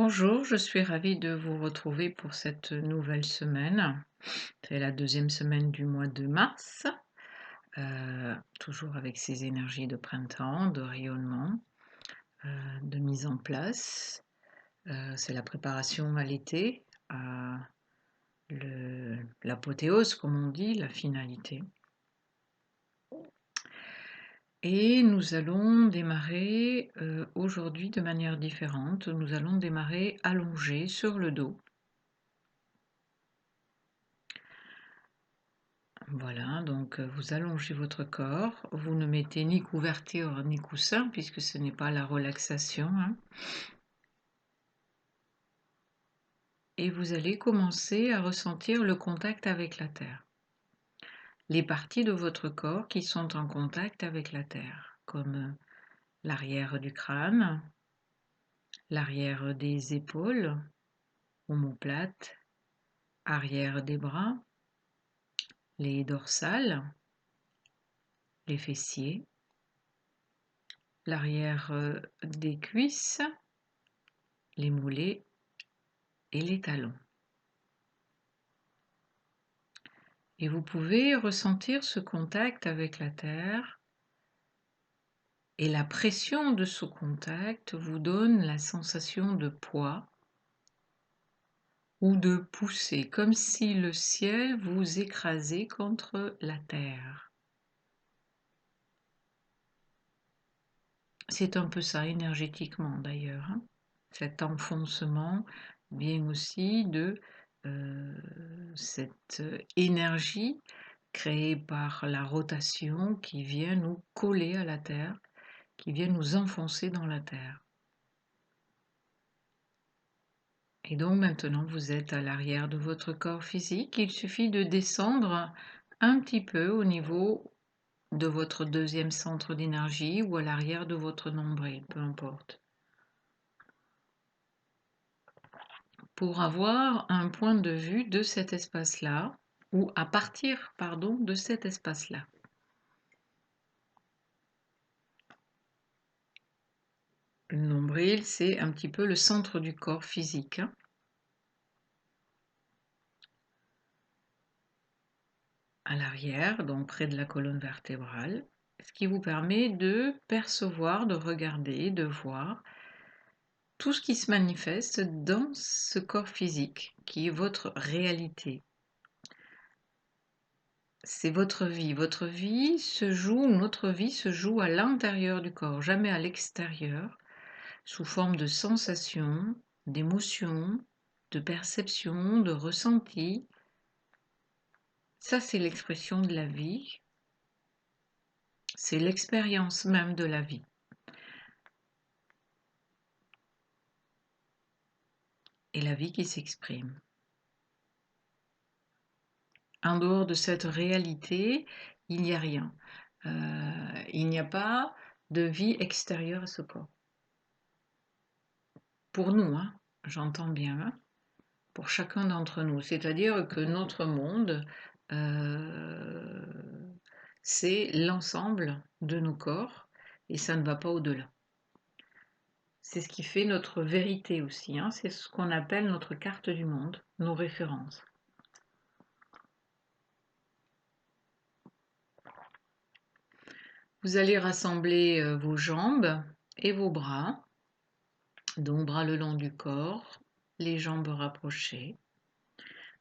Bonjour, je suis ravie de vous retrouver pour cette nouvelle semaine. C'est la deuxième semaine du mois de mars, toujours avec ces énergies de printemps, de rayonnement, de mise en place. C'est la préparation à l'été, à l'apothéose, comme on dit, la finalité. Et nous allons démarrer aujourd'hui de manière différente. Nous allons démarrer allongés sur le dos. Voilà, donc vous allongez votre corps, vous ne mettez ni couverture ni coussin puisque ce n'est pas la relaxation, hein. Et vous allez commencer à ressentir le contact avec la terre. Les parties de votre corps qui sont en contact avec la terre, comme l'arrière du crâne, l'arrière des épaules, omoplate, arrière des bras, les dorsales, les fessiers, l'arrière des cuisses, les mollets et les talons. Et vous pouvez ressentir ce contact avec la terre et la pression de ce contact vous donne la sensation de poids ou de poussée, comme si le ciel vous écrasait contre la terre. C'est un peu ça énergétiquement d'ailleurs, hein. Cet enfoncement vient aussi de cette énergie créée par la rotation qui vient nous coller à la terre, qui vient nous enfoncer dans la terre. Et donc maintenant vous êtes à l'arrière de votre corps physique, il suffit de descendre un petit peu au niveau de votre deuxième centre d'énergie ou à l'arrière de votre nombril, peu importe, pour avoir un point de vue de cet espace-là, ou à partir, pardon, de cet espace-là. Le nombril, c'est un petit peu le centre du corps physique, hein. À l'arrière, donc près de la colonne vertébrale, ce qui vous permet de percevoir, de regarder, de voir tout ce qui se manifeste dans ce corps physique, qui est votre réalité. C'est votre vie. Votre vie se joue, notre vie se joue à l'intérieur du corps, jamais à l'extérieur, sous forme de sensations, d'émotions, de perceptions, de ressentis. Ça, c'est l'expression de la vie. C'est l'expérience même de la vie. Et la vie qui s'exprime. En dehors de cette réalité, il n'y a rien. Il n'y a pas de vie extérieure à ce corps. Pour nous, hein, j'entends bien, hein, pour chacun d'entre nous. C'est-à-dire que notre monde, euh, c'est l'ensemble de nos corps et ça ne va pas au-delà. C'est ce qui fait notre vérité aussi, hein, c'est ce qu'on appelle notre carte du monde, nos références. Vous allez rassembler vos jambes et vos bras, donc bras le long du corps, les jambes rapprochées.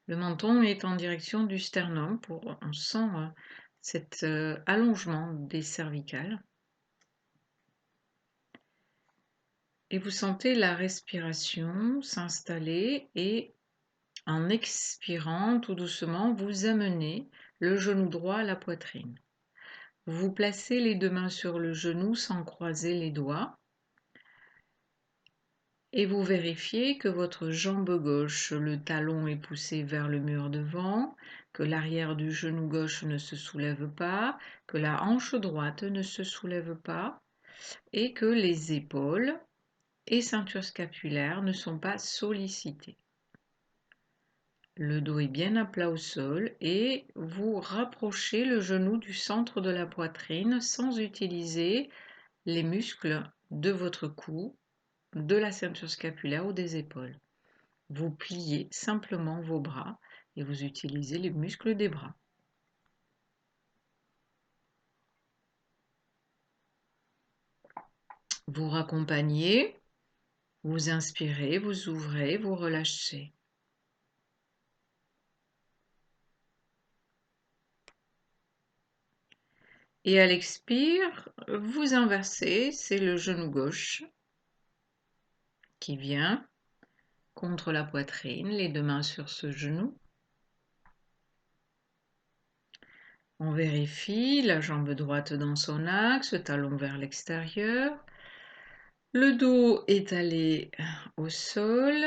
Le menton est en direction du sternum, on sent cet allongement des cervicales. Et vous sentez la respiration s'installer et en expirant tout doucement, vous amenez le genou droit à la poitrine. Vous placez les deux mains sur le genou sans croiser les doigts. Et vous vérifiez que votre jambe gauche, le talon est poussé vers le mur devant, que l'arrière du genou gauche ne se soulève pas, que la hanche droite ne se soulève pas et que les épaules et ceinture scapulaire ne sont pas sollicitées. Le dos est bien à plat au sol et vous rapprochez le genou du centre de la poitrine sans utiliser les muscles de votre cou de la ceinture scapulaire ou des épaules. Vous pliez simplement vos bras et vous utilisez les muscles des bras. Vous raccompagnez, vous inspirez, vous ouvrez, vous relâchez. Et à l'expire, vous inversez, c'est le genou gauche qui vient contre la poitrine, les deux mains sur ce genou. On vérifie la jambe droite dans son axe, talon vers l'extérieur. Le dos étalé au sol,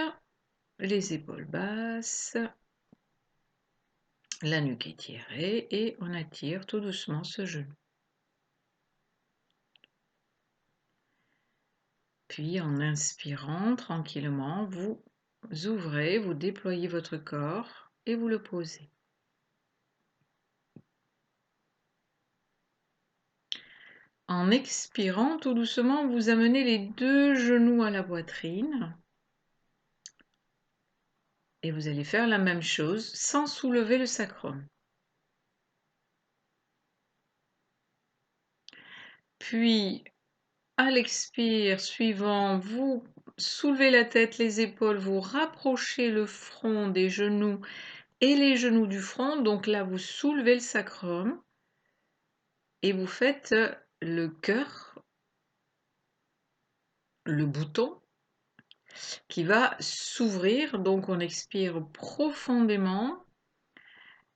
les épaules basses, la nuque étirée et on attire tout doucement ce genou. Puis en inspirant tranquillement, vous ouvrez, vous déployez votre corps et vous le posez. En expirant, tout doucement, vous amenez les deux genoux à la poitrine. Et vous allez faire la même chose sans soulever le sacrum. Puis, à l'expire suivant, vous soulevez la tête, les épaules, vous rapprochez le front des genoux et les genoux du front. Donc là, vous soulevez le sacrum et vous faites le cœur, le bouton qui va s'ouvrir. Donc on expire profondément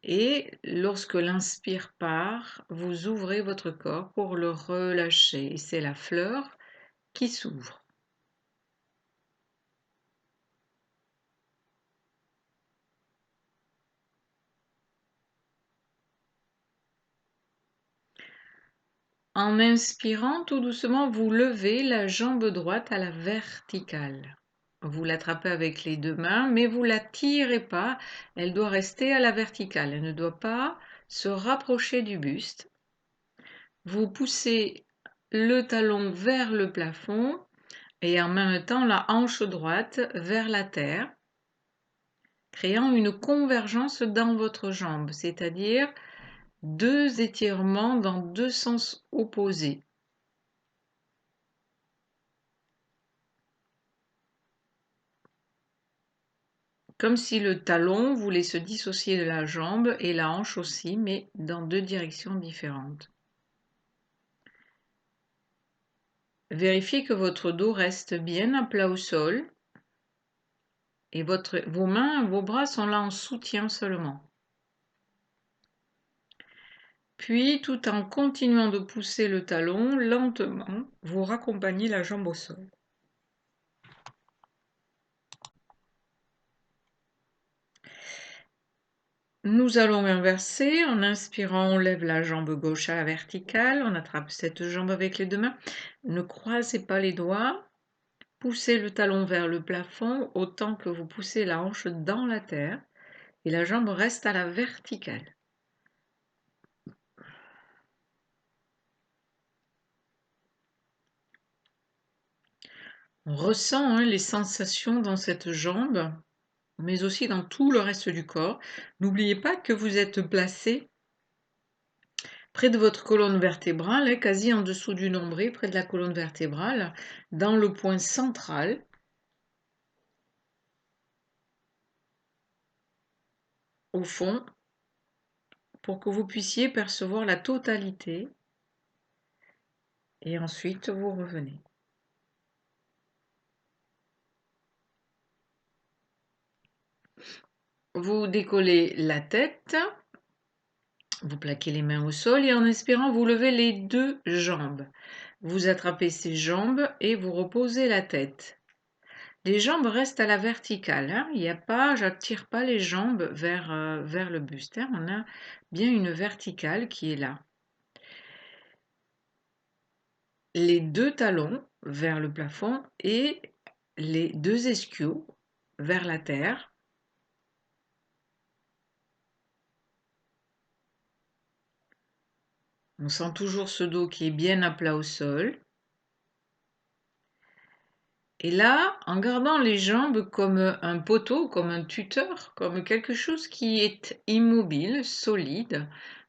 et lorsque l'inspire part, vous ouvrez votre corps pour le relâcher. Et c'est la fleur qui s'ouvre. En inspirant, tout doucement, vous levez la jambe droite à la verticale. Vous l'attrapez avec les deux mains, mais vous ne la tirez pas. Elle doit rester à la verticale. Elle ne doit pas se rapprocher du buste. Vous poussez le talon vers le plafond et en même temps la hanche droite vers la terre, créant une convergence dans votre jambe, c'est-à-dire deux étirements dans deux sens opposés. Comme si le talon voulait se dissocier de la jambe et la hanche aussi, mais dans deux directions différentes. Vérifiez que votre dos reste bien à plat au sol et vos mains, vos bras sont là en soutien seulement. Puis, tout en continuant de pousser le talon, lentement, vous raccompagnez la jambe au sol. Nous allons inverser. En inspirant, on lève la jambe gauche à la verticale. On attrape cette jambe avec les deux mains. Ne croisez pas les doigts. Poussez le talon vers le plafond autant que vous poussez la hanche dans la terre. Et la jambe reste à la verticale. On ressent les sensations dans cette jambe, mais aussi dans tout le reste du corps. N'oubliez pas que vous êtes placé près de votre colonne vertébrale, quasi en dessous du nombril, près de la colonne vertébrale, dans le point central. Au fond, pour que vous puissiez percevoir la totalité. Et ensuite, vous revenez. Vous décollez la tête. Vous plaquez les mains au sol et en inspirant, vous levez les deux jambes. Vous attrapez ces jambes et vous reposez la tête. Les jambes restent à la verticale. Il n'y a pas, j'attire pas les jambes vers le buste. On a bien une verticale qui est là. Les deux talons vers le plafond et les deux ischios vers la terre. On sent toujours ce dos qui est bien à plat au sol. Et là, en gardant les jambes comme un poteau, comme un tuteur, comme quelque chose qui est immobile, solide,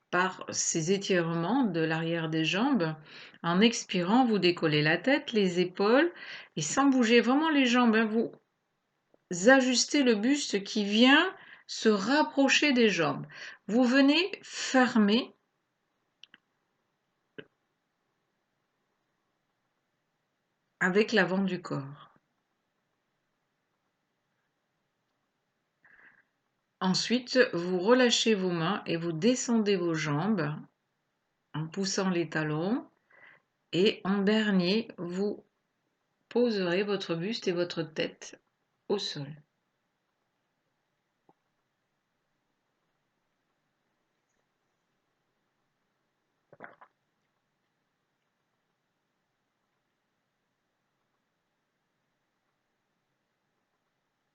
par ces étirements de l'arrière des jambes, en expirant, vous décollez la tête, les épaules, et sans bouger vraiment les jambes, hein, vous ajustez le buste qui vient se rapprocher des jambes. Vous venez fermer avec l'avant du corps. Ensuite, vous relâchez vos mains et vous descendez vos jambes en poussant les talons. Et en dernier, vous poserez votre buste et votre tête au sol.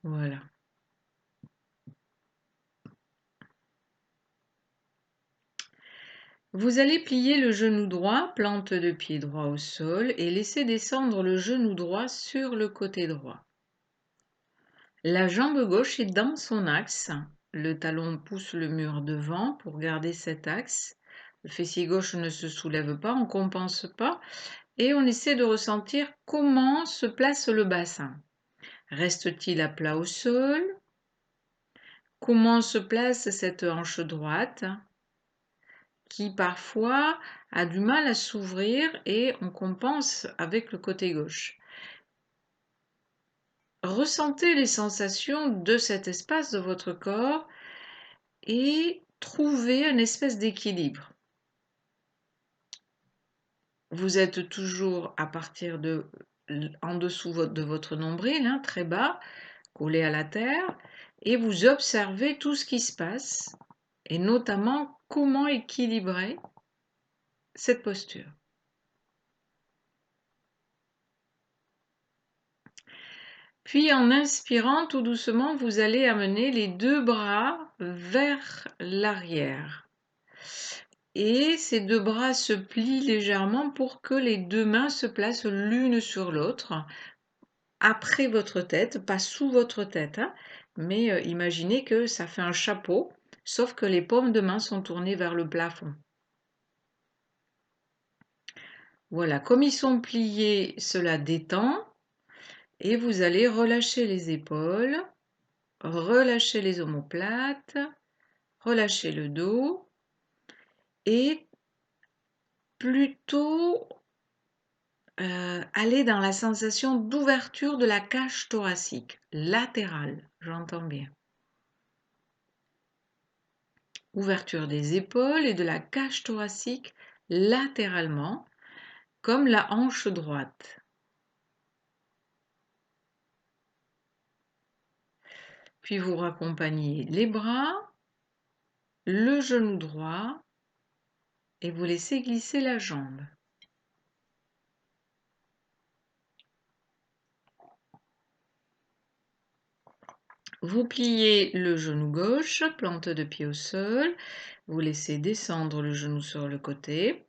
Voilà. Vous allez plier le genou droit, plante de pied droit au sol et laisser descendre le genou droit sur le côté droit. La jambe gauche est dans son axe. Le talon pousse le mur devant pour garder cet axe. Le fessier gauche ne se soulève pas, on ne compense pas. Et on essaie de ressentir comment se place le bassin. Reste-t-il à plat au sol? Comment se place cette hanche droite qui parfois a du mal à s'ouvrir et on compense avec le côté gauche. Ressentez les sensations de cet espace de votre corps et trouvez une espèce d'équilibre. Vous êtes toujours à partir de en dessous de votre nombril, hein, très bas, collé à la terre, et vous observez tout ce qui se passe et notamment comment équilibrer cette posture. Puis en inspirant tout doucement, vous allez amener les deux bras vers l'arrière. Et ces deux bras se plient légèrement pour que les deux mains se placent l'une sur l'autre, après votre tête, pas sous votre tête, hein, mais imaginez que ça fait un chapeau, sauf que les paumes de main sont tournées vers le plafond. Voilà, comme ils sont pliés, cela détend, et vous allez relâcher les épaules, relâcher les omoplates, relâcher le dos, et plutôt aller dans la sensation d'ouverture de la cage thoracique, latérale, j'entends bien. Ouverture des épaules et de la cage thoracique latéralement, comme la hanche droite. Puis vous raccompagnez les bras, le genou droit et vous laissez glisser la jambe. Vous pliez le genou gauche, plante de pied au sol, vous laissez descendre le genou sur le côté.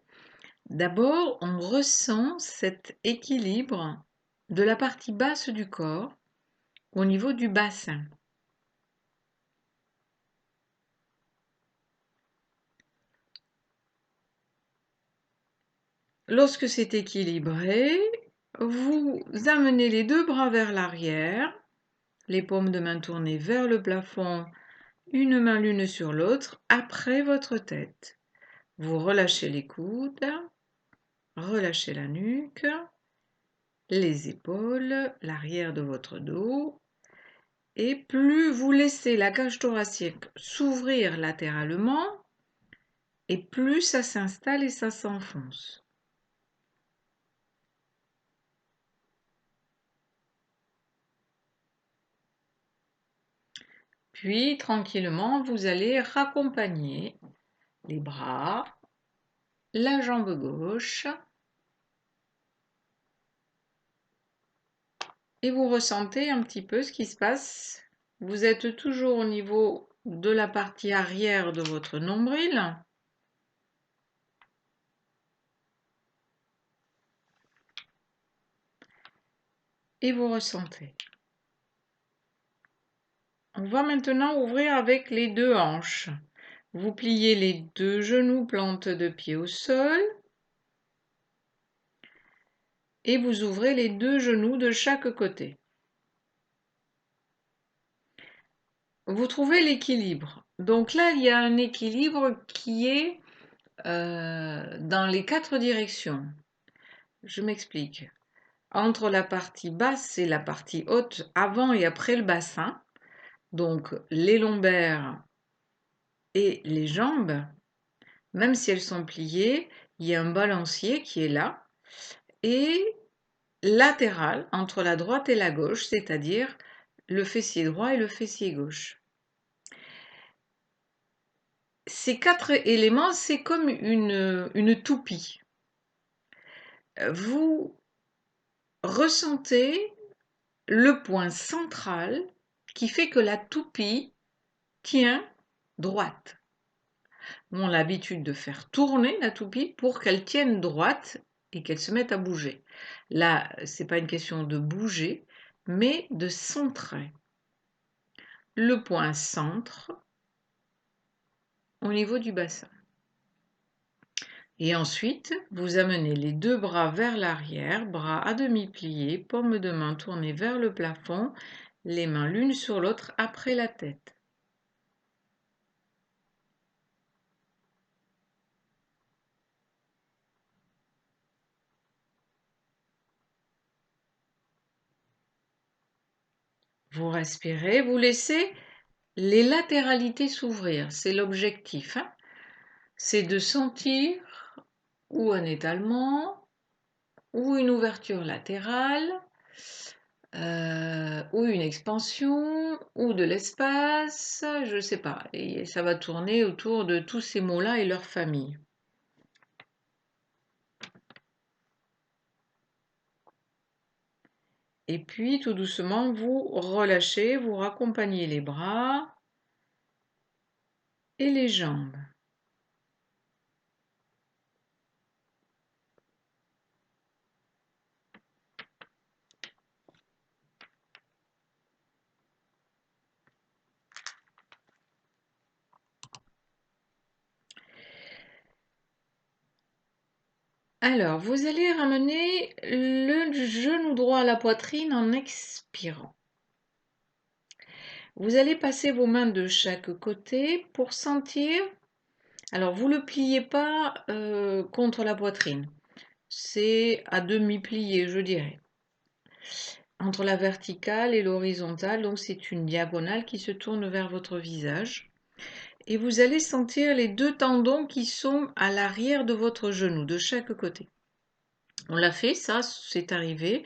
D'abord, on ressent cet équilibre de la partie basse du corps au niveau du bassin. Lorsque c'est équilibré, vous amenez les deux bras vers l'arrière, les paumes de main tournées vers le plafond, une main l'une sur l'autre, après votre tête. Vous relâchez les coudes, relâchez la nuque, les épaules, l'arrière de votre dos, et plus vous laissez la cage thoracique s'ouvrir latéralement, et plus ça s'installe et ça s'enfonce. Puis, tranquillement, vous allez raccompagner les bras, la jambe gauche, et vous ressentez un petit peu ce qui se passe. Vous êtes toujours au niveau de la partie arrière de votre nombril. et vous ressentez. On va maintenant ouvrir avec les deux hanches. Vous pliez les deux genoux, plante de pied au sol, et vous ouvrez les deux genoux de chaque côté. Vous trouvez l'équilibre. Donc là, il y a un équilibre qui est dans les quatre directions. Je m'explique. Entre la partie basse et la partie haute, avant et après le bassin, donc les lombaires et les jambes, même si elles sont pliées, il y a un balancier qui est là, et latéral entre la droite et la gauche, c'est-à-dire le fessier droit et le fessier gauche. Ces quatre éléments, c'est comme une toupie. Vous ressentez le point central qui fait que la toupie tient droite. On a l'habitude de faire tourner la toupie pour qu'elle tienne droite et qu'elle se mette à bouger. Là, c'est pas une question de bouger, mais de centrer. Le point centre au niveau du bassin. Et ensuite, vous amenez les deux bras vers l'arrière, bras à demi pliés, paume de main tournée vers le plafond, les mains l'une sur l'autre après la tête. Vous respirez, vous laissez les latéralités s'ouvrir, c'est l'objectif. C'est de sentir ou un étalement, ou une ouverture latérale, ou une expansion, ou de l'espace, je ne sais pas. Et ça va tourner autour de tous ces mots-là et leur famille. Et puis, tout doucement, vous relâchez, vous raccompagnez les bras et les jambes. Alors, vous allez ramener le genou droit à la poitrine en expirant. Vous allez passer vos mains de chaque côté pour sentir. Alors, vous ne le pliez pas contre la poitrine. C'est à demi plié, je dirais. Entre la verticale et l'horizontale, donc c'est une diagonale qui se tourne vers votre visage. Et vous allez sentir les deux tendons qui sont à l'arrière de votre genou, de chaque côté. On l'a fait, ça, c'est arrivé.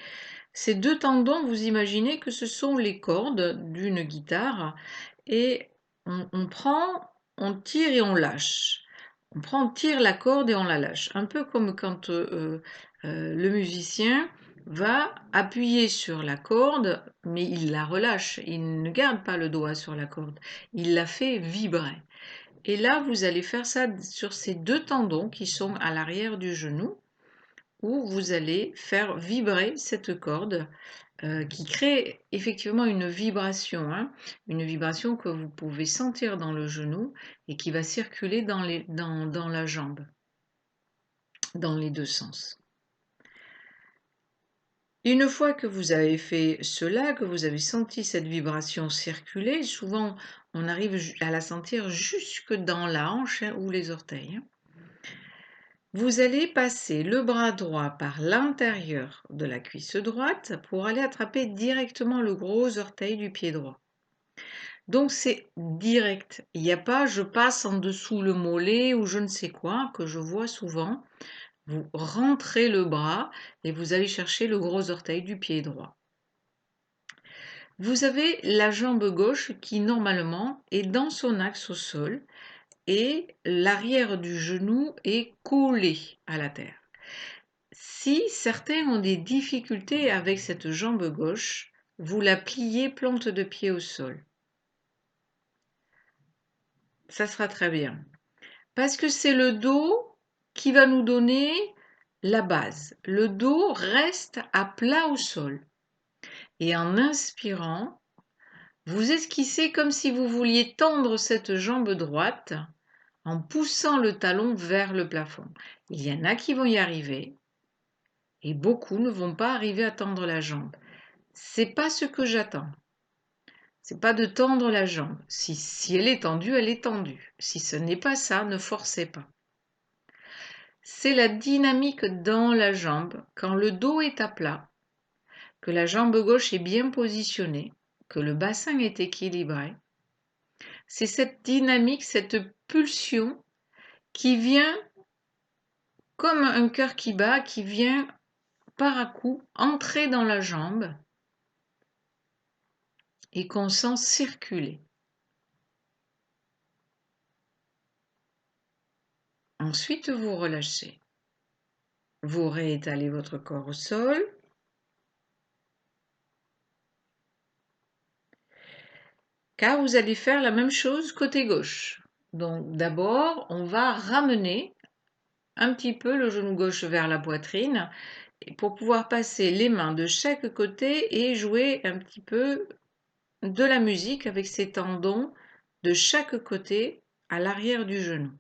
Ces deux tendons, vous imaginez que ce sont les cordes d'une guitare et on prend, on tire et on lâche. On prend, on tire la corde et on la lâche. Un peu comme quand le musicien va appuyer sur la corde, mais il la relâche. Il ne garde pas le doigt sur la corde. Il la fait vibrer. Et là, vous allez faire ça sur ces deux tendons qui sont à l'arrière du genou, où vous allez faire vibrer cette corde qui crée effectivement une vibration, une vibration que vous pouvez sentir dans le genou et qui va circuler dans la jambe, dans les deux sens. Une fois que vous avez fait cela, que vous avez senti cette vibration circuler, souvent on arrive à la sentir jusque dans la hanche ou les orteils. Vous allez passer le bras droit par l'intérieur de la cuisse droite pour aller attraper directement le gros orteil du pied droit. Donc c'est direct. Il n'y a pas je passe en dessous le mollet ou je ne sais quoi que je vois souvent. Vous rentrez le bras et vous allez chercher le gros orteil du pied droit. Vous avez la jambe gauche qui normalement est dans son axe au sol et l'arrière du genou est collé à la terre. Si certains ont des difficultés avec cette jambe gauche, vous la pliez plante de pied au sol. Ça sera très bien. Parce que c'est le dos qui va nous donner la base. Le dos reste à plat au sol. Et en inspirant, vous esquissez comme si vous vouliez tendre cette jambe droite en poussant le talon vers le plafond. Il y en a qui vont y arriver et beaucoup ne vont pas arriver à tendre la jambe. C'est pas ce que j'attends. C'est pas de tendre la jambe. Si elle est tendue, elle est tendue. Si ce n'est pas ça, ne forcez pas. C'est la dynamique dans la jambe quand le dos est à plat, que la jambe gauche est bien positionnée, que le bassin est équilibré. C'est cette dynamique, cette pulsion qui vient comme un cœur qui bat, qui vient par à coup entrer dans la jambe et qu'on sent circuler. Ensuite, vous relâchez. Vous réétalez votre corps au sol. Car vous allez faire la même chose côté gauche. Donc d'abord, on va ramener un petit peu le genou gauche vers la poitrine pour pouvoir passer les mains de chaque côté et jouer un petit peu de la musique avec ces tendons de chaque côté à l'arrière du genou.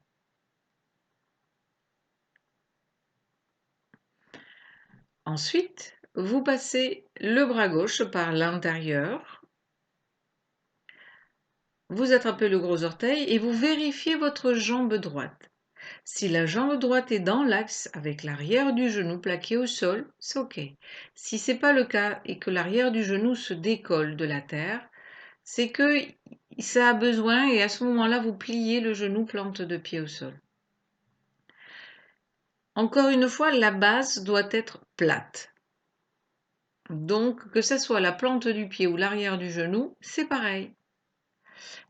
Ensuite, vous passez le bras gauche par l'intérieur, vous attrapez le gros orteil et vous vérifiez votre jambe droite. Si la jambe droite est dans l'axe avec l'arrière du genou plaqué au sol, c'est OK. Si ce n'est pas le cas et que l'arrière du genou se décolle de la terre, c'est que ça a besoin et à ce moment-là, vous pliez le genou plante de pied au sol. Encore une fois, la base doit être plate. Donc, que ce soit la plante du pied ou l'arrière du genou, c'est pareil.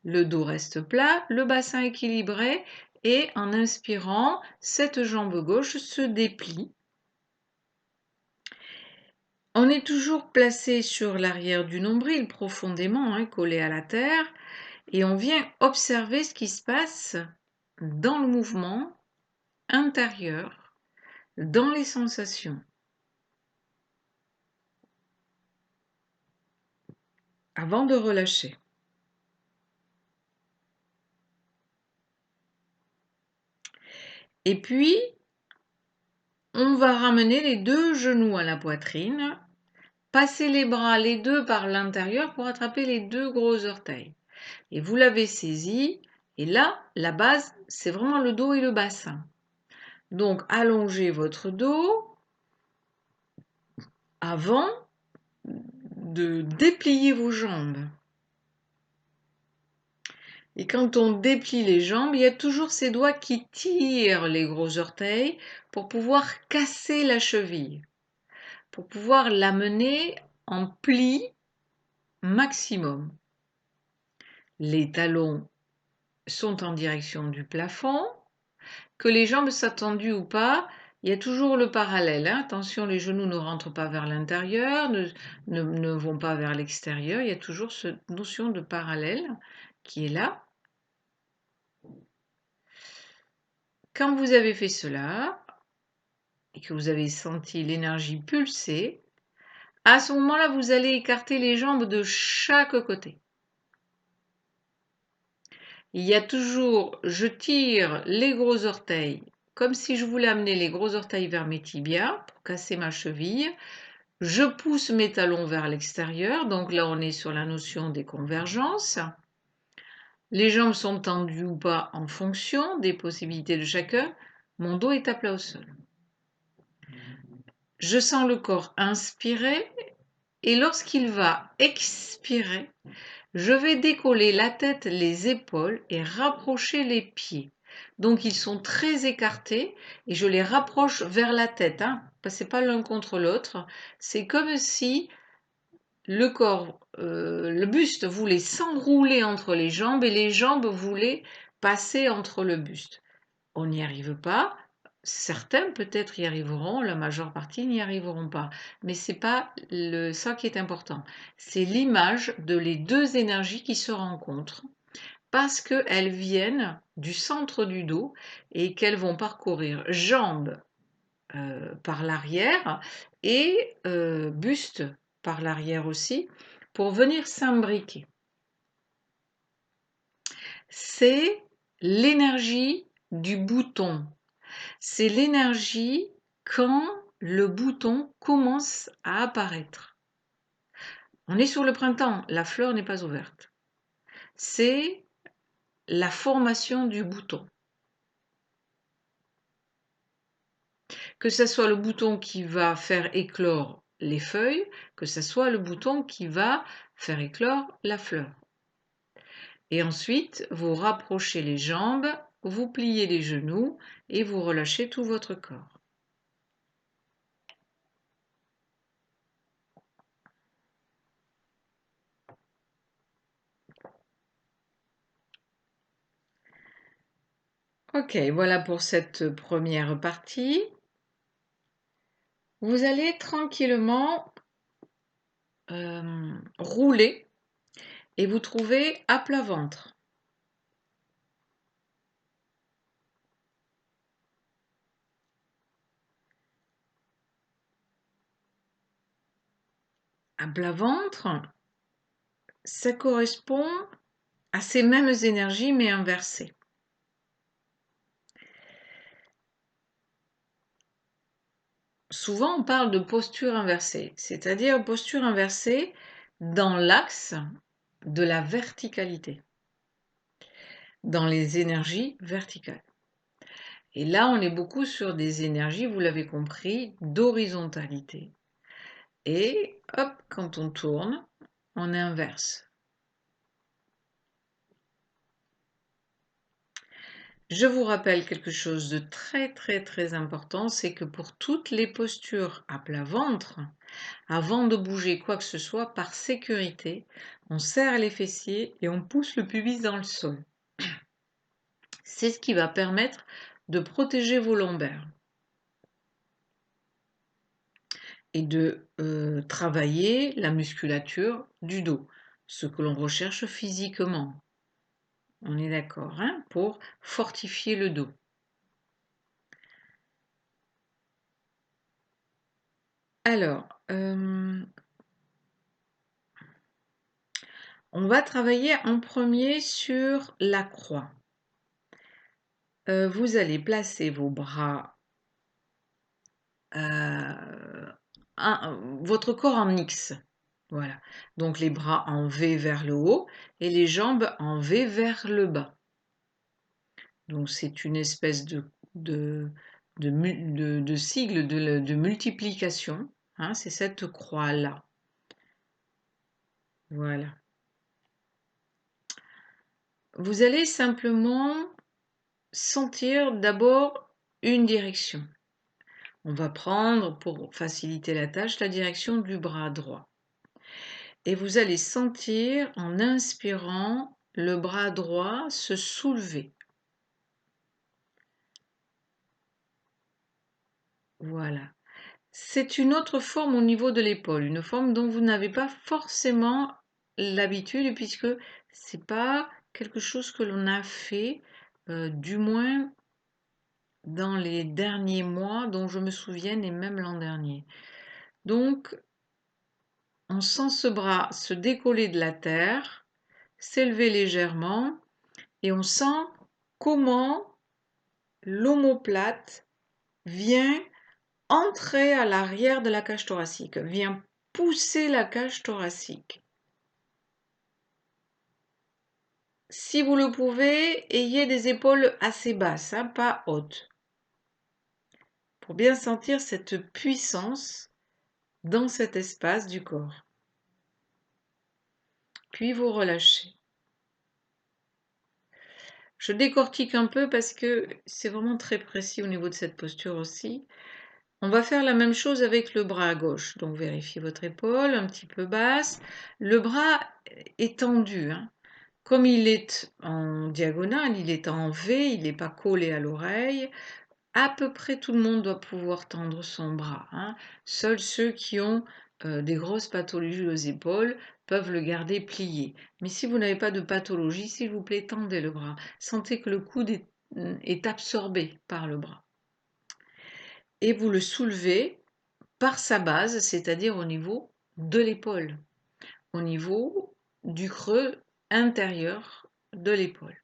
Le dos reste plat, le bassin équilibré et en inspirant, cette jambe gauche se déplie. On est toujours placé sur l'arrière du nombril, profondément collé à la terre, et on vient observer ce qui se passe dans le mouvement intérieur, dans les sensations. Avant de relâcher. Et puis, on va ramener les deux genoux à la poitrine, passer les bras les deux par l'intérieur pour attraper les deux gros orteils. Et vous l'avez saisi, et là, la base, c'est vraiment le dos et le bassin. Donc, allongez votre dos avant de déplier vos jambes. Et quand on déplie les jambes, il y a toujours ces doigts qui tirent les gros orteils pour pouvoir casser la cheville, pour pouvoir l'amener en pli maximum. Les talons sont en direction du plafond. Que les jambes soient tendues ou pas, il y a toujours le parallèle. Attention, les genoux ne rentrent pas vers l'intérieur, ne vont pas vers l'extérieur. Il y a toujours cette notion de parallèle qui est là. Quand vous avez fait cela et que vous avez senti l'énergie pulser, à ce moment-là, vous allez écarter les jambes de chaque côté. Il y a toujours, je tire les gros orteils comme si je voulais amener les gros orteils vers mes tibias pour casser ma cheville. Je pousse mes talons vers l'extérieur, donc là on est sur la notion des convergences. Les jambes sont tendues ou pas en fonction des possibilités de chacun. Mon dos est à plat au sol. Je sens le corps inspirer et lorsqu'il va expirer, je vais décoller la tête, les épaules et rapprocher les pieds. Donc ils sont très écartés et je les rapproche vers la tête. C'est pas l'un contre l'autre. C'est comme si le corps, le buste voulait s'enrouler entre les jambes et les jambes voulaient passer entre le buste. On n'y arrive pas. Certains peut-être y arriveront, la majeure partie n'y arriveront pas. Mais c'est pas ça qui est important. C'est l'image de les deux énergies qui se rencontrent parce qu'elles viennent du centre du dos et qu'elles vont parcourir jambes par l'arrière et buste par l'arrière aussi, pour venir s'imbriquer. C'est l'énergie du bouton. C'est l'énergie quand le bouton commence à apparaître. On est sur le printemps, la fleur n'est pas ouverte. C'est la formation du bouton. Que ce soit le bouton qui va faire éclore les feuilles, que ce soit le bouton qui va faire éclore la fleur. Et ensuite, vous rapprochez les jambes, vous pliez les genoux et vous relâchez tout votre corps. Ok, voilà pour cette première partie. Vous allez tranquillement rouler et vous trouver à plat ventre. À plat ventre, ça correspond à ces mêmes énergies mais inversées. Souvent, on parle de posture inversée, c'est-à-dire posture inversée dans l'axe de la verticalité, dans les énergies verticales. Et là, on est beaucoup sur des énergies, vous l'avez compris, d'horizontalité. Et hop, quand on tourne, on inverse. Je vous rappelle quelque chose de très important, c'est que pour toutes les postures à plat ventre, avant de bouger quoi que ce soit, par sécurité, on serre les fessiers et on pousse le pubis dans le sol. C'est ce qui va permettre de protéger vos lombaires et de travailler la musculature du dos, ce que l'on recherche physiquement. On est d'accord, hein, pour fortifier le dos. Alors, on va travailler en premier sur la croix. Vous allez placer vos bras, votre corps en X. Voilà. Donc les bras en V vers le haut et les jambes en V vers le bas. Donc c'est une espèce de sigle de multiplication. Hein, c'est cette croix-là. Voilà. Vous allez simplement sentir d'abord une direction. On va prendre, pour faciliter la tâche, la direction du bras droit. Et vous allez sentir, en inspirant, le bras droit se soulever. Voilà. C'est une autre forme au niveau de l'épaule, une forme dont vous n'avez pas forcément l'habitude, puisque c'est pas quelque chose que l'on a fait, du moins dans les derniers mois dont je me souvienne et même l'an dernier. Donc, on sent ce bras se décoller de la terre, s'élever légèrement et on sent comment l'omoplate vient entrer à l'arrière de la cage thoracique, vient pousser la cage thoracique. Si vous le pouvez, ayez des épaules assez basses, hein, pas hautes, pour bien sentir cette puissance dans cet espace du corps. Puis vous relâchez. Je décortique un peu parce que c'est vraiment très précis au niveau de cette posture aussi. On va faire la même chose avec le bras gauche. Donc vérifiez votre épaule un petit peu basse. Le bras est tendu, hein. Comme il est en diagonale, il est en V, il n'est pas collé à l'oreille. À peu près tout le monde doit pouvoir tendre son bras, hein. Seuls ceux qui ont des grosses pathologies aux épaules peuvent le garder plié. Mais si vous n'avez pas de pathologie, s'il vous plaît, tendez le bras. Sentez que le coude est absorbé par le bras. Et vous le soulevez par sa base, c'est-à-dire au niveau de l'épaule, au niveau du creux intérieur de l'épaule.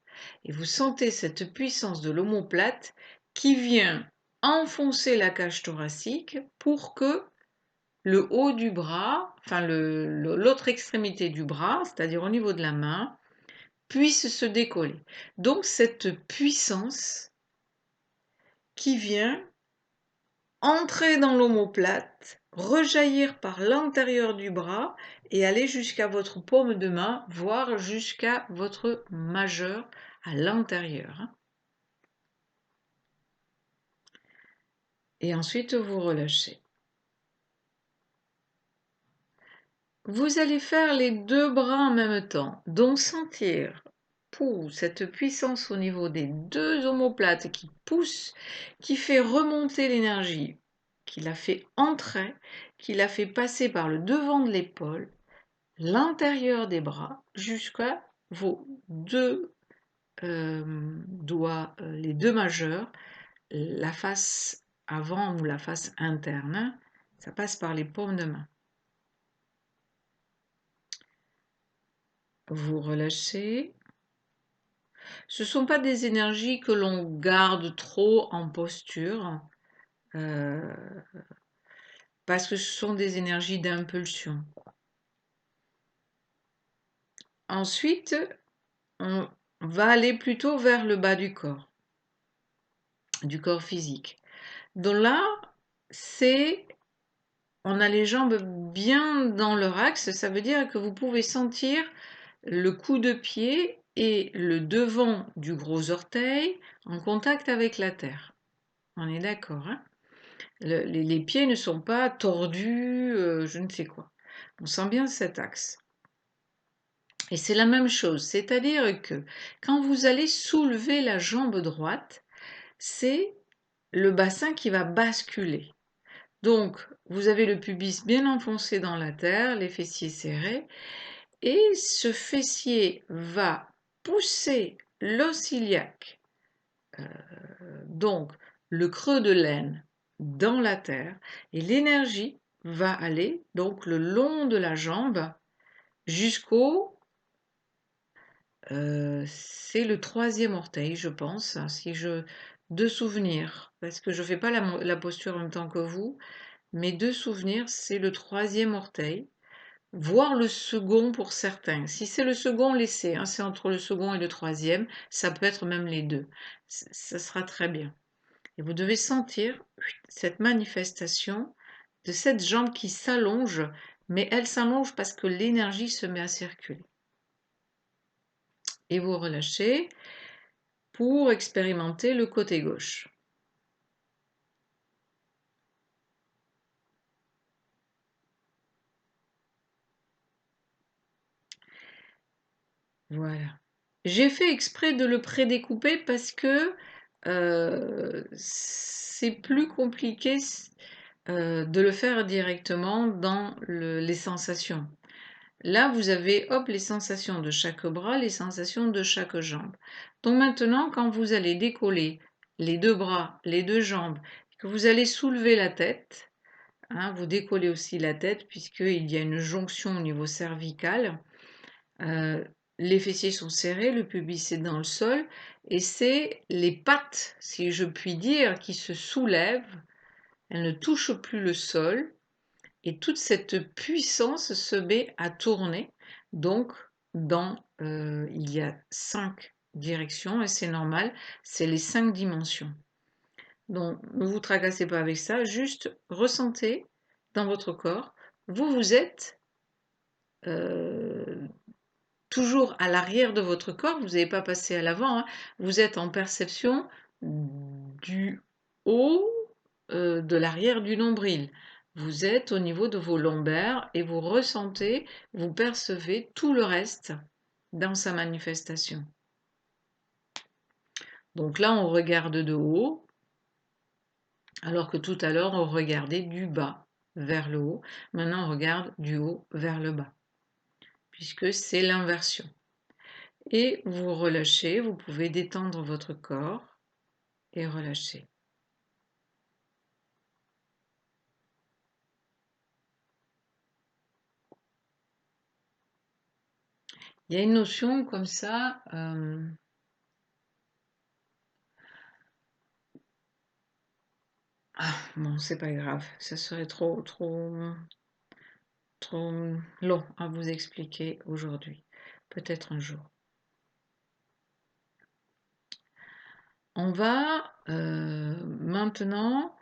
Et vous sentez cette puissance de l'omoplate qui vient enfoncer la cage thoracique pour que le haut du bras, enfin l'autre extrémité du bras, c'est-à-dire au niveau de la main, puisse se décoller. Donc cette puissance qui vient entrer dans l'omoplate, rejaillir par l'intérieur du bras et aller jusqu'à votre paume de main, voire jusqu'à votre majeur à l'intérieur. Et ensuite, vous relâchez. Vous allez faire les deux bras en même temps, donc sentir cette puissance au niveau des deux omoplates qui pousse, qui fait remonter l'énergie, qui la fait entrer, qui la fait passer par le devant de l'épaule, l'intérieur des bras, jusqu'à vos deux doigts, les deux majeurs, la face avant ou la face interne, ça passe par les paumes de main. Vous relâchez. Ce ne sont pas des énergies que l'on garde trop en posture, parce que ce sont des énergies d'impulsion. Ensuite, on va aller plutôt vers le bas du corps physique. Donc là, on a les jambes bien dans leur axe, ça veut dire que vous pouvez sentir le coup de pied et le devant du gros orteil en contact avec la terre. On est d'accord, hein? Les pieds ne sont pas tordus, je ne sais quoi. On sent bien cet axe. Et c'est la même chose, c'est-à-dire que quand vous allez soulever la jambe droite, c'est le bassin qui va basculer. Donc, vous avez le pubis bien enfoncé dans la terre, les fessiers serrés, et ce fessier va pousser l'os iliaque, donc le creux de l'aine, dans la terre, et l'énergie va aller donc le long de la jambe jusqu'au c'est le troisième orteil, je pense, hein, de souvenir, parce que je ne fais pas la posture en même temps que vous, mais de souvenir, c'est le troisième orteil, voire le second pour certains. Si c'est le second, laissez, hein, c'est entre le second et le troisième, ça peut être même les deux, ça sera très bien. Et vous devez sentir cette manifestation de cette jambe qui s'allonge, mais elle s'allonge parce que l'énergie se met à circuler. Et vous relâchez pour expérimenter le côté gauche. Voilà. J'ai fait exprès de le prédécouper parce que c'est plus compliqué de le faire directement dans les sensations. Là, vous avez hop, les sensations de chaque bras, les sensations de chaque jambe. Donc maintenant, quand vous allez décoller les deux bras, les deux jambes, que vous allez soulever la tête, hein, vous décollez aussi la tête puisqu'il y a une jonction au niveau cervical. Les fessiers sont serrés, le pubis est dans le sol et c'est les pattes, si je puis dire, qui se soulèvent. Elles ne touchent plus le sol et toute cette puissance se met à tourner. Donc, il y a 5 directions et c'est normal, c'est les 5 dimensions. Donc, ne vous tracassez pas avec ça, juste ressentez dans votre corps, vous êtes toujours à l'arrière de votre corps, vous n'avez pas passé à l'avant, hein, vous êtes en perception du haut de l'arrière du nombril. Vous êtes au niveau de vos lombaires et vous ressentez, vous percevez tout le reste dans sa manifestation. Donc là, on regarde de haut, alors que tout à l'heure, on regardait du bas vers le haut. Maintenant, on regarde du haut vers le bas, puisque c'est l'inversion. Et vous relâchez, vous pouvez détendre votre corps et relâcher. Il y a une notion comme ça. Ah, bon, c'est pas grave. Ça serait trop long à vous expliquer aujourd'hui. Peut-être un jour. On va maintenant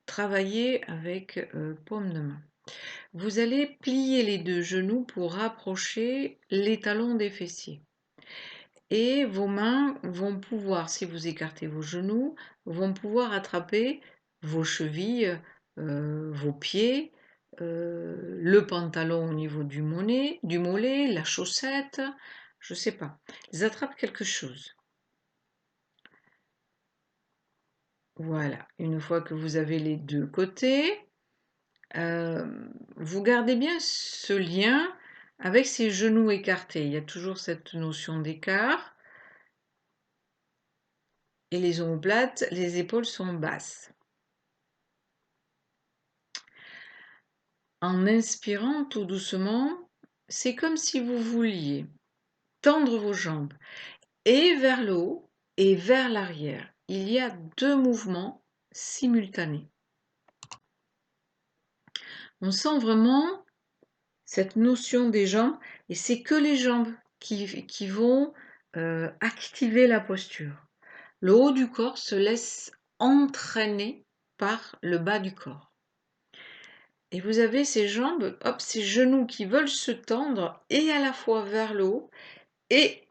travailler avec paume de main. Vous allez plier les deux genoux pour rapprocher les talons des fessiers. Et vos mains vont pouvoir, si vous écartez vos genoux, vont pouvoir attraper vos chevilles, vos pieds, le pantalon au niveau du mollet, la chaussette, je ne sais pas. Ils attrapent quelque chose. Voilà, une fois que vous avez les deux côtés, vous gardez bien ce lien avec ces genoux écartés. Il y a toujours cette notion d'écart. Et les omoplates, les épaules sont basses. En inspirant tout doucement, c'est comme si vous vouliez tendre vos jambes et vers le haut et vers l'arrière. Il y a deux mouvements simultanés. On sent vraiment cette notion des jambes et c'est que les jambes qui vont activer la posture. Le haut du corps se laisse entraîner par le bas du corps. Et vous avez ces jambes, hop, ces genoux qui veulent se tendre et à la fois vers le haut et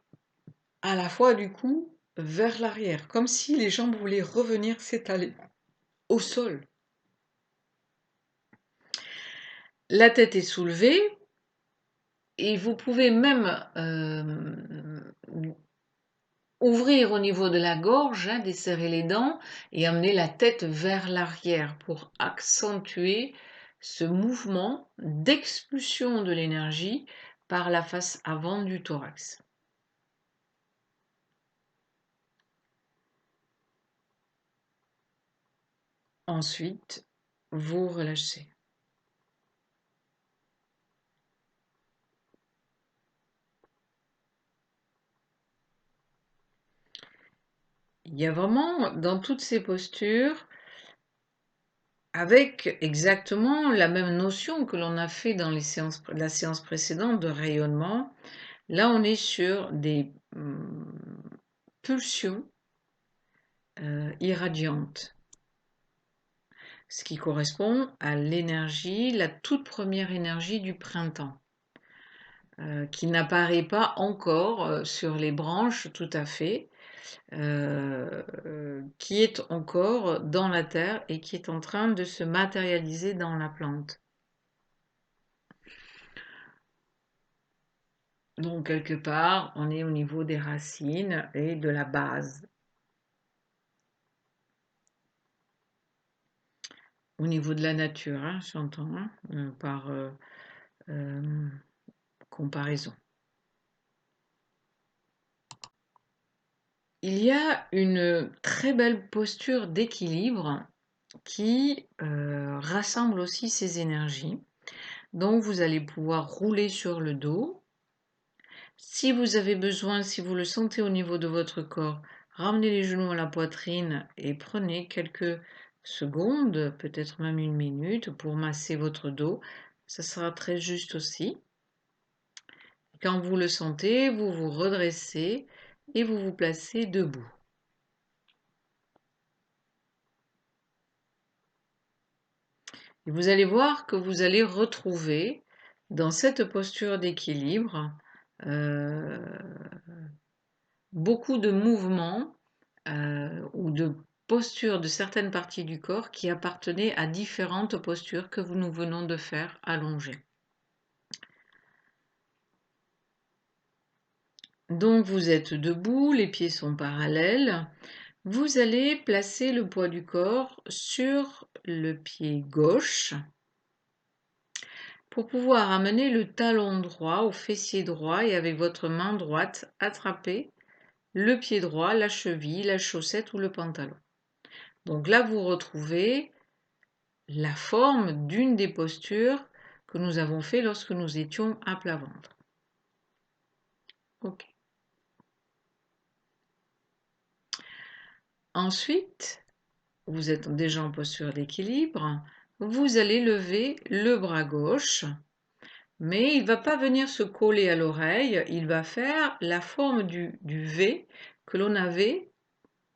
à la fois du coup vers l'arrière, comme si les jambes voulaient revenir s'étaler au sol. La tête est soulevée et vous pouvez même ouvrir au niveau de la gorge, desserrer les dents et amener la tête vers l'arrière pour accentuer ce mouvement d'expulsion de l'énergie par la face avant du thorax. Ensuite, vous relâchez. Il y a vraiment dans toutes ces postures, avec exactement la même notion que l'on a fait dans la séance précédente de rayonnement, là on est sur des pulsions irradiantes, ce qui correspond à l'énergie, la toute première énergie du printemps, qui n'apparaît pas encore sur les branches tout à fait, qui est encore dans la terre et qui est en train de se matérialiser dans la plante. Donc quelque part, on est au niveau des racines et de la base. Au niveau de la nature, hein, j'entends, hein, par comparaison. Il y a une très belle posture d'équilibre qui rassemble aussi ces énergies. Donc vous allez pouvoir rouler sur le dos. Si vous avez besoin, si vous le sentez au niveau de votre corps, ramenez les genoux à la poitrine et prenez quelques secondes, peut-être même une minute, pour masser votre dos. Ça sera très juste aussi. Quand vous le sentez, vous vous redressez et vous vous placez debout. Et vous allez voir que vous allez retrouver dans cette posture d'équilibre beaucoup de mouvements ou de postures de certaines parties du corps qui appartenaient à différentes postures que nous venons de faire allongées. Donc vous êtes debout, les pieds sont parallèles. Vous allez placer le poids du corps sur le pied gauche pour pouvoir amener le talon droit au fessier droit et avec votre main droite attraper le pied droit, la cheville, la chaussette ou le pantalon. Donc là, vous retrouvez la forme d'une des postures que nous avons fait lorsque nous étions à plat ventre. Ok. Ensuite, vous êtes déjà en posture d'équilibre, vous allez lever le bras gauche, mais il ne va pas venir se coller à l'oreille, il va faire la forme du V que l'on avait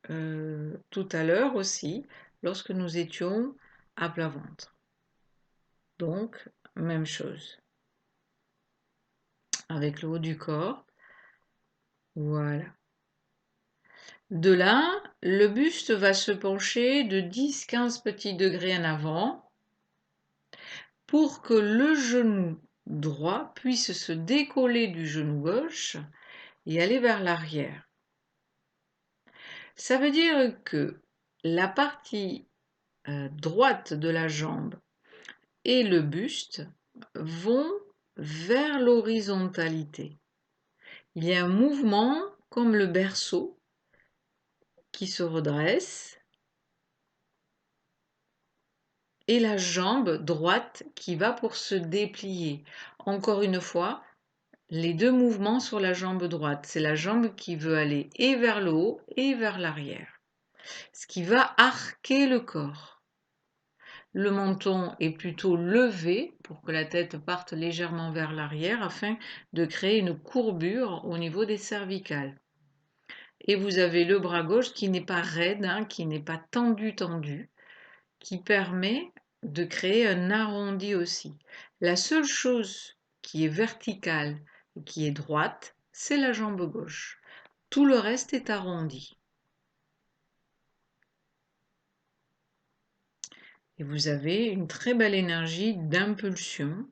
tout à l'heure aussi, lorsque nous étions à plat ventre. Donc, même chose. Avec le haut du corps. Voilà. De là, le buste va se pencher de 10-15 petits degrés en avant pour que le genou droit puisse se décoller du genou gauche et aller vers l'arrière. Ça veut dire que la partie droite de la jambe et le buste vont vers l'horizontalité. Il y a un mouvement comme le berceau qui se redresse et la jambe droite qui va pour se déplier. Encore une fois, les deux mouvements sur la jambe droite. C'est la jambe qui veut aller et vers le haut et vers l'arrière. Ce qui va arquer le corps. Le menton est plutôt levé pour que la tête parte légèrement vers l'arrière afin de créer une courbure au niveau des cervicales. Et vous avez le bras gauche qui n'est pas raide, qui n'est pas tendu, qui permet de créer un arrondi aussi. La seule chose qui est verticale et qui est droite, c'est la jambe gauche. Tout le reste est arrondi. Et vous avez une très belle énergie d'impulsion.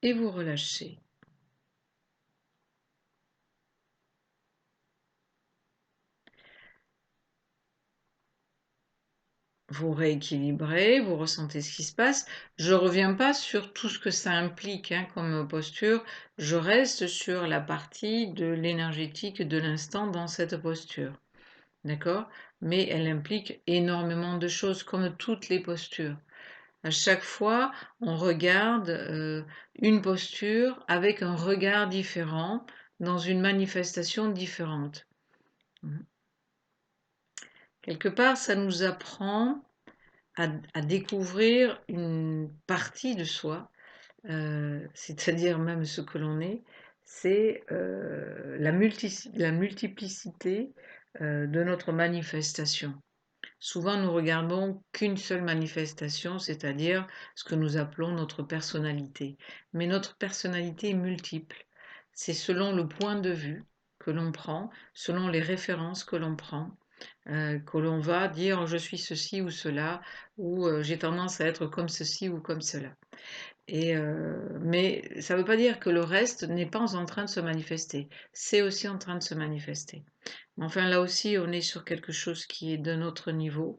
Et vous relâchez. Vous rééquilibrez, vous ressentez ce qui se passe. Je ne reviens pas sur tout ce que ça implique comme posture. Je reste sur la partie de l'énergétique de l'instant dans cette posture. D'accord? Mais elle implique énormément de choses, comme toutes les postures. À chaque fois, on regarde une posture avec un regard différent, dans une manifestation différente. Quelque part, ça nous apprend à découvrir une partie de soi, c'est-à-dire même ce que l'on est, c'est la multiplicité de notre manifestation. Souvent, nous regardons qu'une seule manifestation, c'est-à-dire ce que nous appelons notre personnalité. Mais notre personnalité est multiple. C'est selon le point de vue que l'on prend, selon les références que l'on prend, que l'on va dire je suis ceci ou cela, ou j'ai tendance à être comme ceci ou comme cela. Mais ça ne veut pas dire que le reste n'est pas en train de se manifester. C'est aussi en train de se manifester. Enfin, là aussi, on est sur quelque chose qui est d'un autre niveau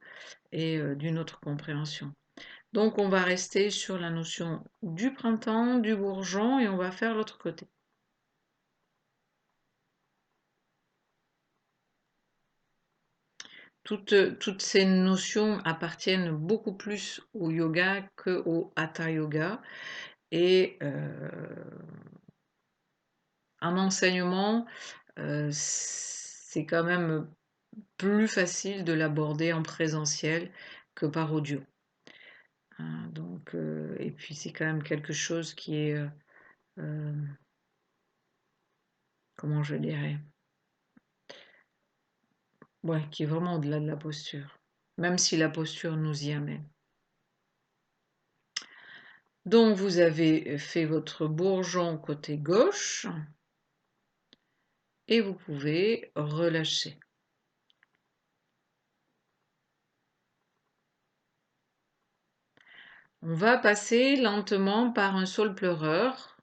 et d'une autre compréhension. Donc, on va rester sur la notion du printemps, du bourgeon, et on va faire l'autre côté. Toutes ces notions appartiennent beaucoup plus au yoga qu'au hatha yoga. Et en enseignement, c'est quand même plus facile de l'aborder en présentiel que par audio. Donc, et puis c'est quand même quelque chose qui est, comment je dirais, ouais, qui est vraiment au-delà de la posture, même si la posture nous y amène. Donc vous avez fait votre bourgeon côté gauche et vous pouvez relâcher. On va passer lentement par un saule pleureur.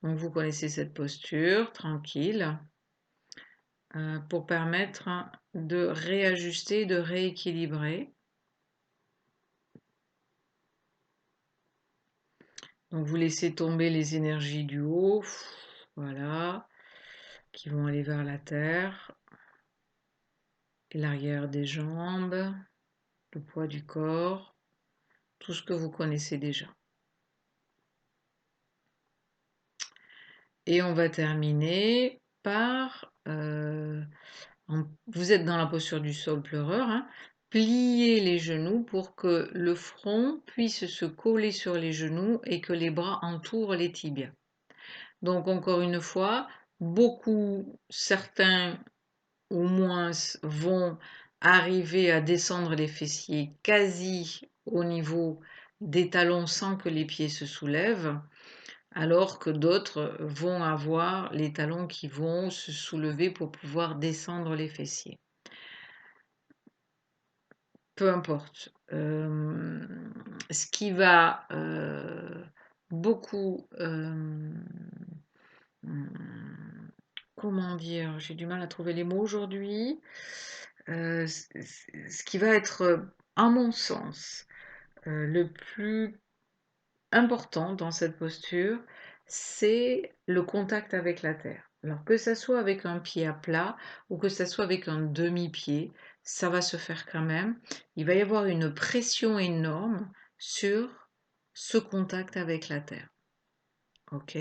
Donc vous connaissez cette posture, tranquille, pour permettre de réajuster, de rééquilibrer. Donc vous laissez tomber les énergies du haut, voilà, qui vont aller vers la terre. et l'arrière des jambes, le poids du corps, tout ce que vous connaissez déjà. Et on va terminer par, vous êtes dans la posture du sol pleureur, hein, pliez les genoux pour que le front puisse se coller sur les genoux et que les bras entourent les tibias. Donc encore une fois, certains ou moins vont arriver à descendre les fessiers quasi au niveau des talons sans que les pieds se soulèvent, alors que d'autres vont avoir les talons qui vont se soulever pour pouvoir descendre les fessiers. Peu importe. Ce qui va beaucoup... comment dire? J'ai du mal à trouver les mots aujourd'hui. Ce qui va être, à mon sens, le plus important dans cette posture, c'est le contact avec la terre. Alors que ça soit avec un pied à plat ou que ça soit avec un demi-pied, ça va se faire quand même. Il va y avoir une pression énorme sur ce contact avec la terre. OK?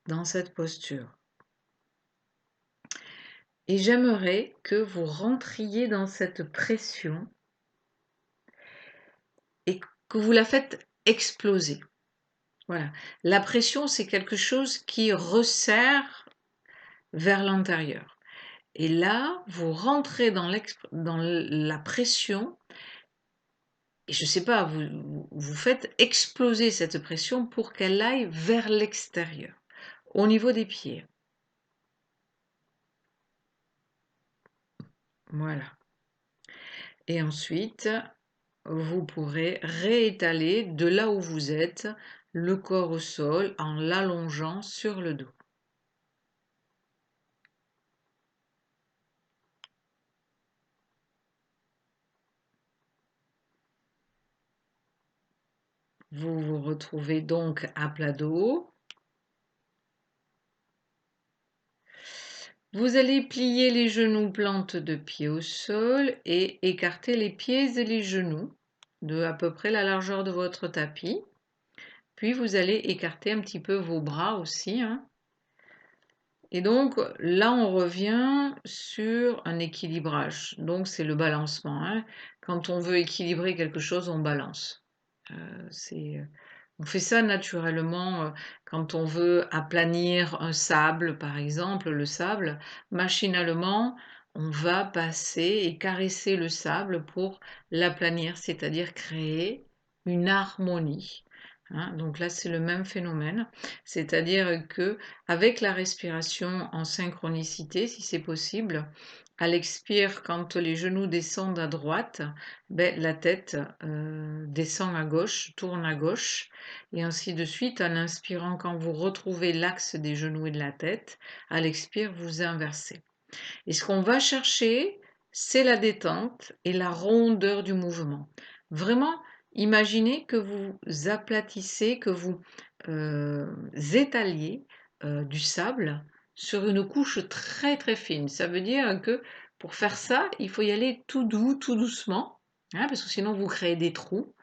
Dans cette posture. Et j'aimerais que vous rentriez dans cette pression et que vous la faites exploser. Voilà. La pression, c'est quelque chose qui resserre vers l'intérieur. Et là, vous rentrez dans la pression et je ne sais pas, vous faites exploser cette pression pour qu'elle aille vers l'extérieur, au niveau des pieds. Voilà. Et ensuite, vous pourrez réétaler de là où vous êtes le corps au sol en l'allongeant sur le dos. Vous vous retrouvez donc à plat dos. Vous allez plier les genoux plantes de pied au sol et écarter les pieds et les genoux de à peu près la largeur de votre tapis. Puis vous allez écarter un petit peu vos bras aussi, hein. Et donc là, on revient sur un équilibrage. Donc c'est le balancement, hein. Quand on veut équilibrer quelque chose, on balance. On fait ça naturellement quand on veut aplanir un sable, par exemple, le sable, machinalement, on va passer et caresser le sable pour l'aplanir, c'est-à-dire créer une harmonie, hein. Donc là, c'est le même phénomène, c'est-à-dire que avec la respiration en synchronicité, si c'est possible, à l'expire, quand les genoux descendent à droite, ben, la tête descend à gauche, tourne à gauche, et ainsi de suite. En inspirant, quand vous retrouvez l'axe des genoux et de la tête, à l'expire, vous inversez. Et ce qu'on va chercher, c'est la détente et la rondeur du mouvement. Vraiment, imaginez que vous aplatissez, que vous étaliez du sable sur une couche très très fine. Ça veut dire que pour faire ça, il faut y aller tout doux, tout doucement, hein, parce que sinon vous créez des trous.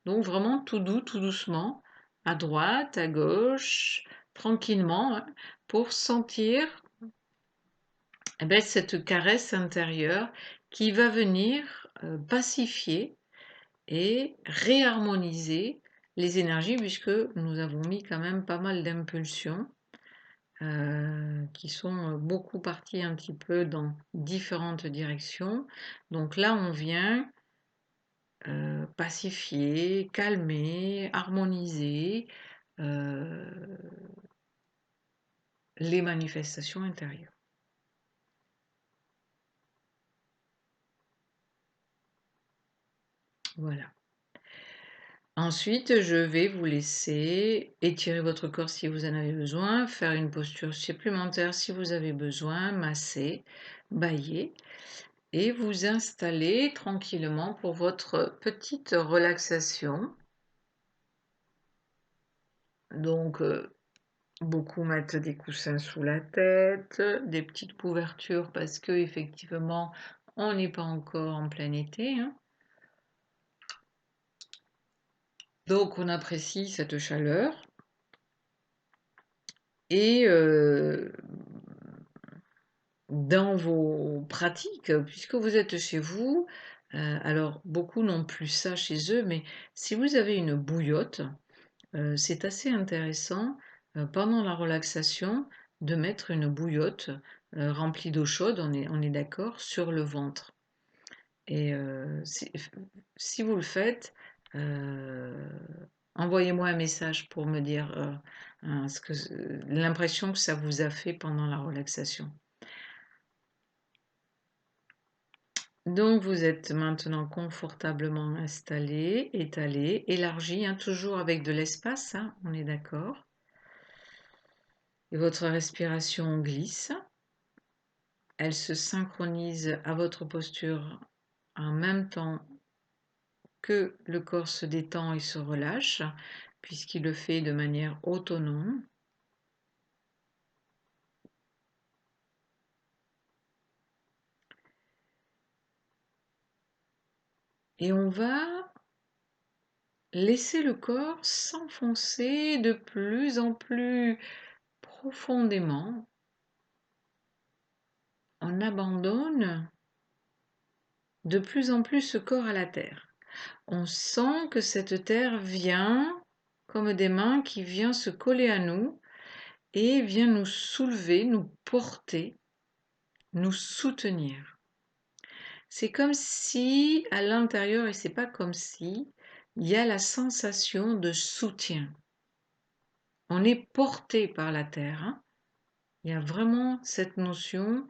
Donc vraiment tout doux, tout doucement, à droite, à gauche, tranquillement, hein, pour sentir eh ben, cette caresse intérieure qui va venir pacifier et réharmoniser les énergies, puisque nous avons mis quand même pas mal d'impulsions qui sont beaucoup parties un petit peu dans différentes directions. Donc là, on vient pacifier, calmer, harmoniser les manifestations intérieures. Voilà. Ensuite, je vais vous laisser étirer votre corps si vous en avez besoin, faire une posture supplémentaire si vous avez besoin, masser, bâiller et vous installer tranquillement pour votre petite relaxation. Donc, beaucoup mettent des coussins sous la tête, des petites couvertures parce que effectivement, On n'est pas encore en plein été, hein. Donc on apprécie cette chaleur et dans vos pratiques, puisque vous êtes chez vous, alors beaucoup n'ont plus ça chez eux, mais si vous avez une bouillotte, c'est assez intéressant, pendant la relaxation, de mettre une bouillotte, remplie d'eau chaude, on est d'accord, sur le ventre et si vous le faites, heu, envoyez-moi un message pour me dire, ce que l'impression que ça vous a fait pendant la relaxation. Donc vous êtes maintenant confortablement installé, étalé, élargi, hein, toujours avec de l'espace, hein, on est d'accord. Et votre respiration glisse, elle se synchronise à votre posture en même temps que le corps se détend et se relâche, puisqu'il le fait de manière autonome. Et on va laisser le corps s'enfoncer de plus en plus profondément. On abandonne de plus en plus ce corps à la terre. On sent que cette terre vient comme des mains qui vient se coller à nous et vient nous soulever, nous porter, nous soutenir. C'est comme si à l'intérieur, et c'est pas comme si, il y a la sensation de soutien. On est porté par la terre, hein. Il y a vraiment cette notion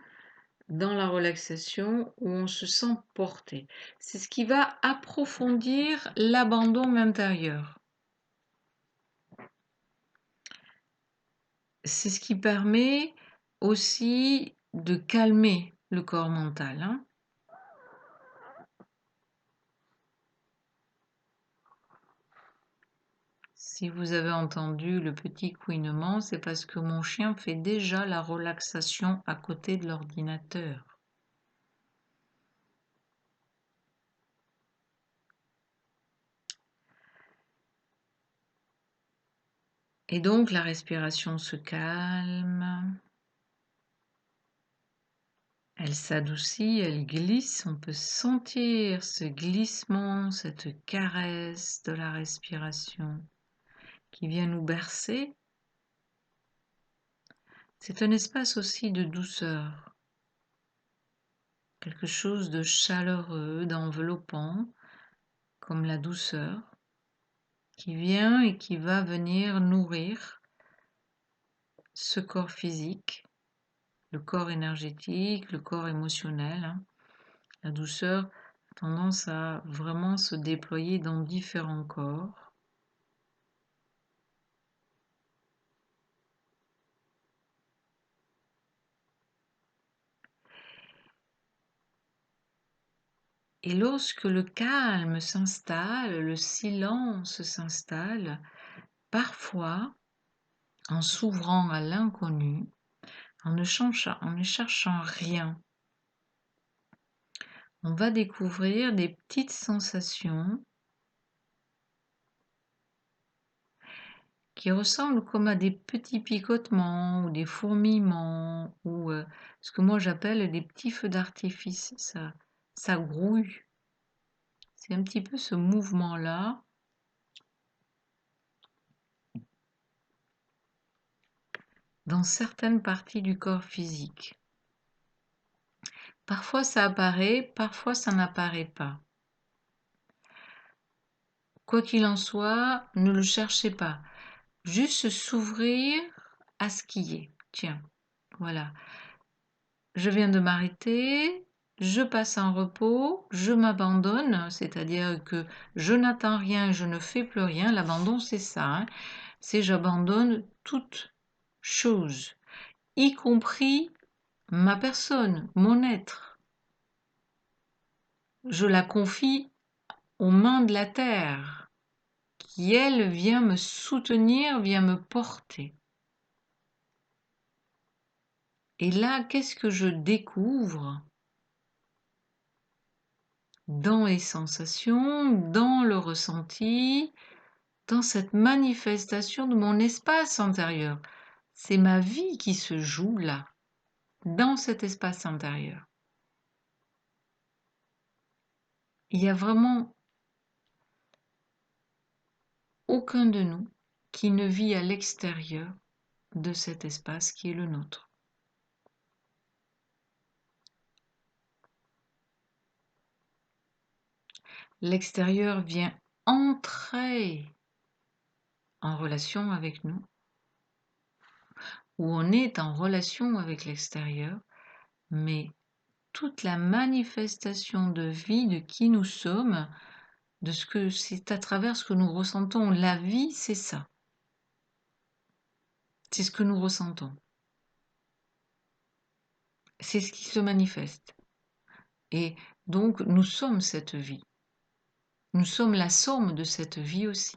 dans la relaxation où on se sent porté. C'est ce qui va approfondir l'abandon intérieur. C'est ce qui permet aussi de calmer le corps mental, hein. Si vous avez entendu le petit couinement, c'est parce que mon chien fait déjà la relaxation à côté de l'ordinateur. Et donc la respiration se calme, elle s'adoucit, elle glisse, on peut sentir ce glissement, cette caresse de la respiration qui vient nous bercer. C'est un espace aussi de douceur, quelque chose de chaleureux, d'enveloppant, comme la douceur, qui vient et qui va venir nourrir ce corps physique, le corps énergétique, le corps émotionnel, hein. La douceur a tendance à vraiment se déployer dans différents corps. Et lorsque le calme s'installe, le silence s'installe, parfois, en s'ouvrant à l'inconnu, en ne cherchant rien, on va découvrir des petites sensations qui ressemblent comme à des petits picotements ou des fourmillements ou ce que moi j'appelle des petits feux d'artifice. Ça grouille. C'est un petit peu ce mouvement-là dans certaines parties du corps physique. Parfois ça apparaît, parfois ça n'apparaît pas. Quoi qu'il en soit, ne le cherchez pas. Juste s'ouvrir à ce qui est. Tiens, voilà. Je viens de m'arrêter, je passe en repos, je m'abandonne, c'est-à-dire que je n'attends rien, je ne fais plus rien. L'abandon, c'est ça, hein. C'est j'abandonne toute chose, y compris ma personne, mon être. Je la confie aux mains de la terre, qui elle vient me soutenir, vient me porter. Et là, qu'est-ce que je découvre? dans les sensations, dans le ressenti, dans cette manifestation de mon espace intérieur. C'est ma vie qui se joue là, dans cet espace intérieur. Il y a vraiment aucun de nous qui ne vit à l'extérieur de cet espace qui est le nôtre. L'extérieur vient entrer en relation avec nous, ou on est en relation avec l'extérieur, mais toute la manifestation de vie de qui nous sommes, de ce que c'est à travers ce que nous ressentons. La vie, c'est ça. C'est ce que nous ressentons. C'est ce qui se manifeste. Et donc, nous sommes cette vie. Nous sommes la somme de cette vie aussi.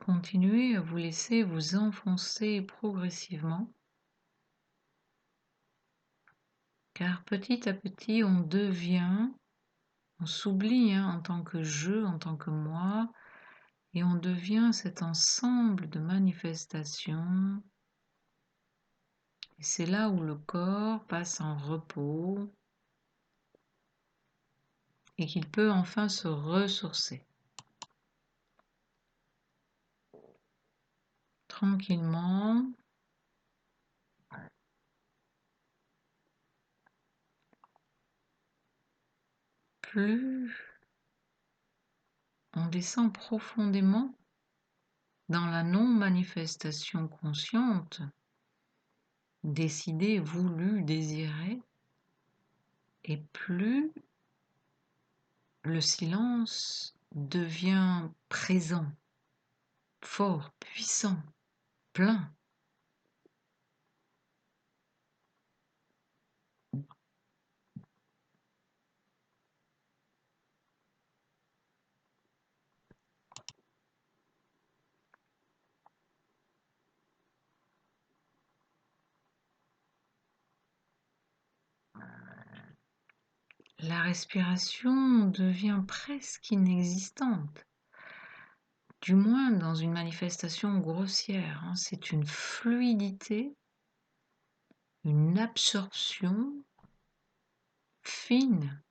Continuez à vous laisser vous enfoncer progressivement, car petit à petit on devient, on s'oublie en tant que je, en tant que moi, et on devient cet ensemble de manifestations. Et c'est là où le corps passe en repos et qu'il peut enfin se ressourcer. Tranquillement, plus on descend profondément dans la non-manifestation consciente, décidée, voulue, désirée, et plus le silence devient présent, fort, puissant, plein. La respiration devient presque inexistante, du moins dans une manifestation grossière. C'est une fluidité, une absorption fine.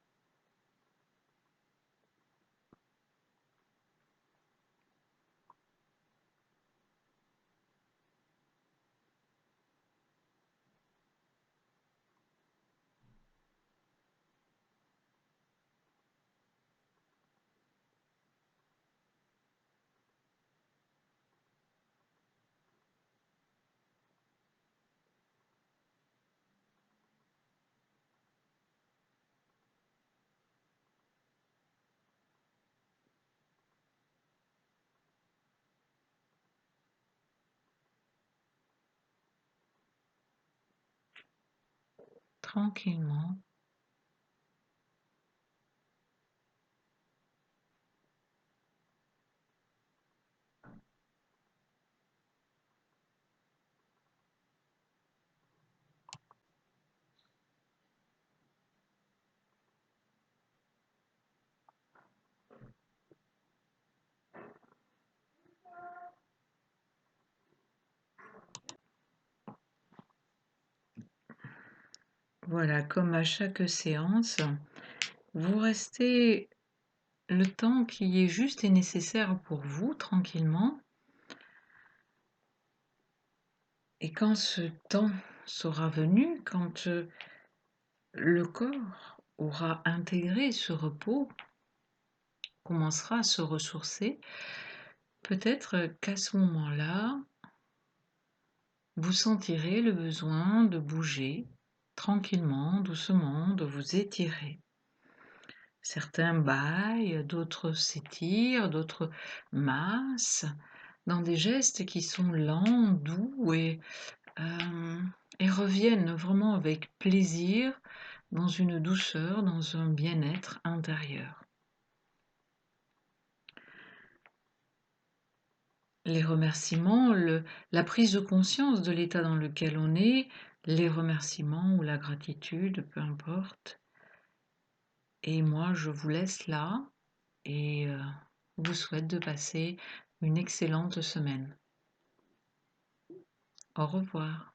Tranquillement. Voilà, comme à chaque séance, Vous restez le temps qui est juste et nécessaire pour vous, tranquillement. Et quand ce temps sera venu, quand le corps aura intégré ce repos, commencera à se ressourcer, peut-être qu'à ce moment-là, vous sentirez le besoin de bouger tranquillement, doucement, de vous étirer. Certains bâillent, d'autres s'étirent, d'autres massent, dans des gestes qui sont lents, doux et reviennent vraiment avec plaisir, dans une douceur, dans un bien-être intérieur. Les remerciements, la prise de conscience de l'état dans lequel on est, les remerciements ou la gratitude, peu importe. Et moi, je vous laisse là et vous souhaite de passer une excellente semaine. Au revoir.